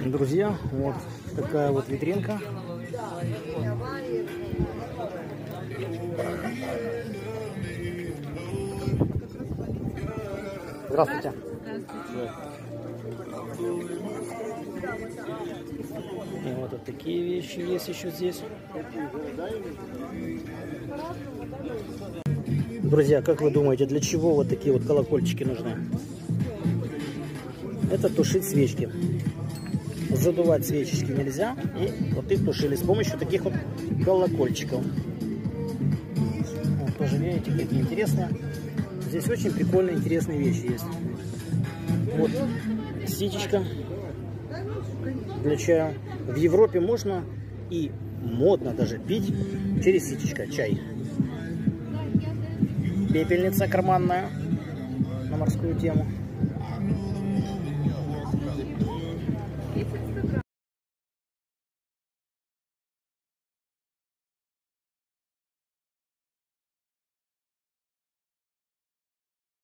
Друзья, вот такая вот витринка. Здравствуйте. И вот такие вещи есть еще здесь. Друзья, как вы думаете, для чего вот такие вот колокольчики нужны? Это тушить свечки. Задувать свечечки нельзя, и вот их тушили с помощью таких вот колокольчиков. Вот, тоже видите, какие интересные. Здесь очень прикольные, интересные вещи есть. Вот ситечка для чая. В Европе можно и модно даже пить через ситечко чай. Пепельница карманная на морскую тему.